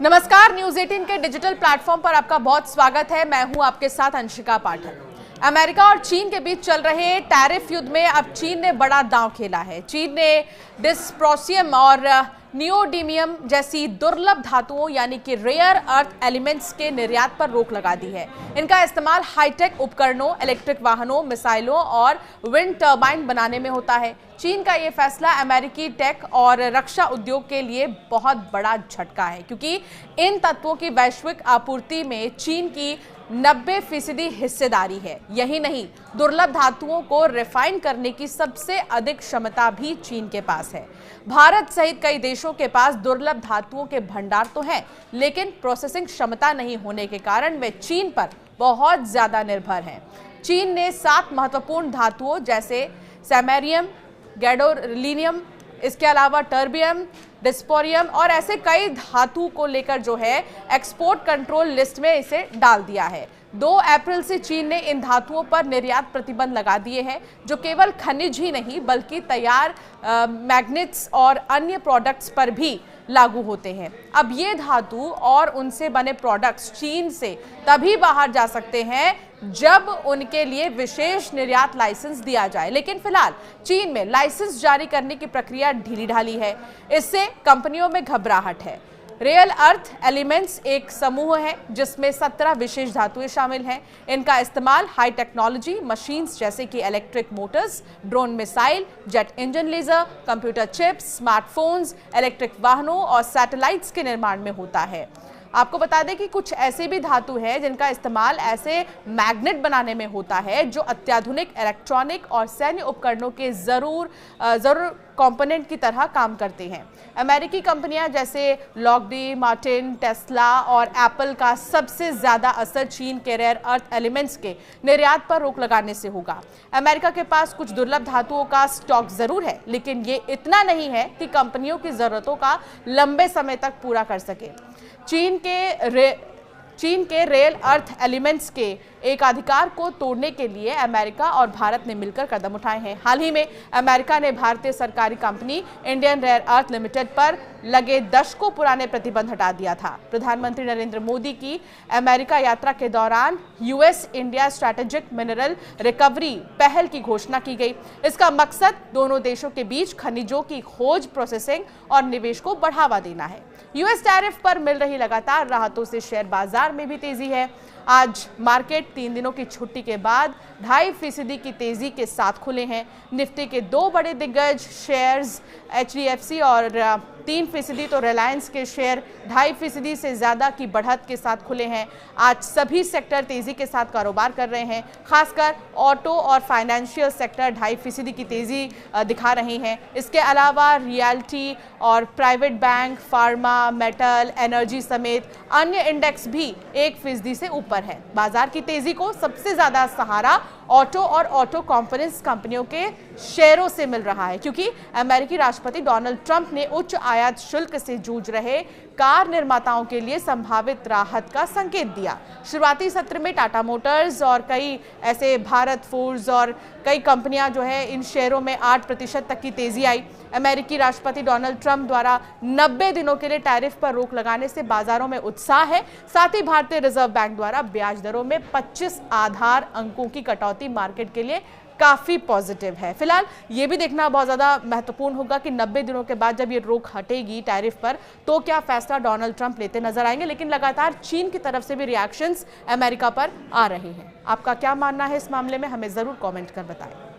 नमस्कार, न्यूज 18 के digital platform पर आपका बहुत स्वागत है। मैं हूं आपके साथ अंशिका पाठक। अमेरिका और चीन के बीच चल रहे टैरिफ युद्ध में अब चीन ने बड़ा दांव खेला है। चीन ने डिस्प्रोसियम और नियोडीमियम जैसी दुर्लभ धातुओं यानी कि रेयर अर्थ एलिमेंट्स के निर्यात पर रोक लगा दी है। इनका इस्तेमाल हाईटेक उपकरणों, इलेक्ट्रिक वाहनों, मिसाइलों और विंड टर्बाइन बनाने में होता है। चीन का ये फैसला अमेरिकी टेक और रक्षा उद्योग के लिए बहुत बड़ा झटका है, क्योंकि इन तत्वों की वैश्विक आपूर्ति में चीन की 90% हिस्सेदारी है। यही नहीं, दुर्लभ धातुओं को रिफाइन करने की सबसे अधिक क्षमता भी चीन के पास है। भारत सहित कई देशों के पास दुर्लभ धातुओं के भंडार तो हैं, लेकिन प्रोसेसिंग क्षमता नहीं होने के कारण वे चीन पर बहुत ज्यादा निर्भर हैं। चीन ने 7 महत्वपूर्ण धातुओं जैसे सैमेरियम, गैडोलिनियम, इसके अलावा टर्बियम, डिस्पोरियम और ऐसे कई धातु को लेकर जो है एक्सपोर्ट कंट्रोल लिस्ट में इसे डाल दिया है। 2 अप्रैल से चीन ने इन धातुओं पर निर्यात प्रतिबंध लगा दिए हैं, जो केवल खनिज ही नहीं बल्कि तैयार मैग्नेट्स और अन्य प्रोडक्ट्स पर भी लागू होते हैं। अब ये धातु और उनसे बने प्रोडक्ट्स चीन से तभी बाहर जा सकते हैं जब उनके लिए विशेष निर्यात लाइसेंस दिया जाए, लेकिन फिलहाल चीन में लाइसेंस जारी करने की प्रक्रिया ढीली ढाली है। इससे कंपनियों में घबराहट है। रेयर अर्थ एलिमेंट्स एक समूह है जिसमें 17 विशेष धातुएं शामिल हैं। इनका इस्तेमाल हाई टेक्नोलॉजी मशीन्स जैसे कि electric motors, drone missile, jet engine, laser, computer chips, smartphones, electric वाहनों और सैटेलाइट्स के निर्माण में होता है। आपको बता दें कि कुछ ऐसे भी धातु हैं जिनका इस्तेमाल ऐसे मैग्नेट बनाने में होता है जो अत्याधुनिक इलेक्ट्रॉनिक और सैन्य उपकरणों के जरूर कंपोनेंट की तरह काम करते हैं। अमेरिकी कंपनियां जैसे लॉकहीड मार्टिन, टेस्ला और एप्पल का सबसे ज्यादा असर चीन के रेयर अर्थ एलिमेंट्स के निर्यात पर रोक लगाने से होगा। अमेरिका के पास कुछ दुर्लभ धातुओं का स्टॉक जरूर है, लेकिन ये इतना नहीं है कि कंपनियों की जरूरतों का लंबे समय तक पूरा कर सके। चीन के रेयर अर्थ एलिमेंट्स के एक अधिकार को तोड़ने के लिए अमेरिका और भारत ने मिलकर कदम उठाए हैं। हाल ही में अमेरिका ने भारतीय सरकारी company Indian rare earth limited पर लगे दशकों पुराने प्रतिबंध हटा दिया था। प्रधानमंत्री नरेंद्र मोदी की अमेरिका यात्रा के दौरान US India strategic mineral recovery पहल की घोषणा की गई। इसका मकसद दोनों देशों के बीच खनिजों की खोज, प्रोसेसिंग और निवेश को बढ़ावा देना है। यूएस टैरिफ पर मिल रही लगातार राहतों से शेयर बाजार में भी तेजी है। आज मार्केट 3 दिनों की छुट्टी के बाद 2.5% की तेजी के साथ खुले हैं। निफ्टी के 2 बड़े दिग्गज शेयर्स HDFC और 3% तो रिलायंस के शेयर 2.5% से ज्यादा की बढ़त के साथ खुले हैं। आज सभी सेक्टर तेजी के साथ कारोबार कर रहे हैं। खासकर ऑटो और फाइनेंशियल सेक्टर 2.5% की तेजी दिखा रहे हैं। इसके अलावा रियल्टी और private bank, pharma, metal, energy समेत अन्य इंडेक्स भी 1% से ऊपर है। बाजार की तेजी को सबसे ज्यादा सहारा ऑटो और ऑटो कंपोनेंट्स कंपनियों के शेयरों से मिल रहा है, क्योंकि अमेरिकी राष्ट्रपति डोनाल्ड ट्रंप ने उच्च आयात शुल्क से जूझ रहे कार निर्माताओं के लिए संभावित राहत का संकेत दिया। शुरुआती सत्र में टाटा मोटर्स और कई ऐसे भारत फोर्स और कई कंपनियां जो है इन शेयरों में 8% तक की तेजी आई। अमेरिकी राष्ट्रपति डोनाल्ड ट्रंप द्वारा 90 दिनों के लिए टैरिफ पर रोक लगाने से बाजारों में उत्साह है। साथ ही भारतीय रिजर्व बैंक द्वारा ब्याज दरों में 25 आधार अंकों की कटौती मार्केट के लिए काफी पॉजिटिव है। फिलहाल ये भी देखना बहुत ज्यादा महत्वपूर्ण होगा कि 90 दिनों के बाद जब ये रोक हटेगी टैरिफ पर, तो क्या फैसला डोनाल्ड ट्रंप लेते नजर आएंगे। लेकिन लगातार चीन की तरफ से भी रिएक्शंस अमेरिका पर आ रहे हैं। आपका क्या मानना है इस मामले में, हमें जरूर कमेंट कर बताएं।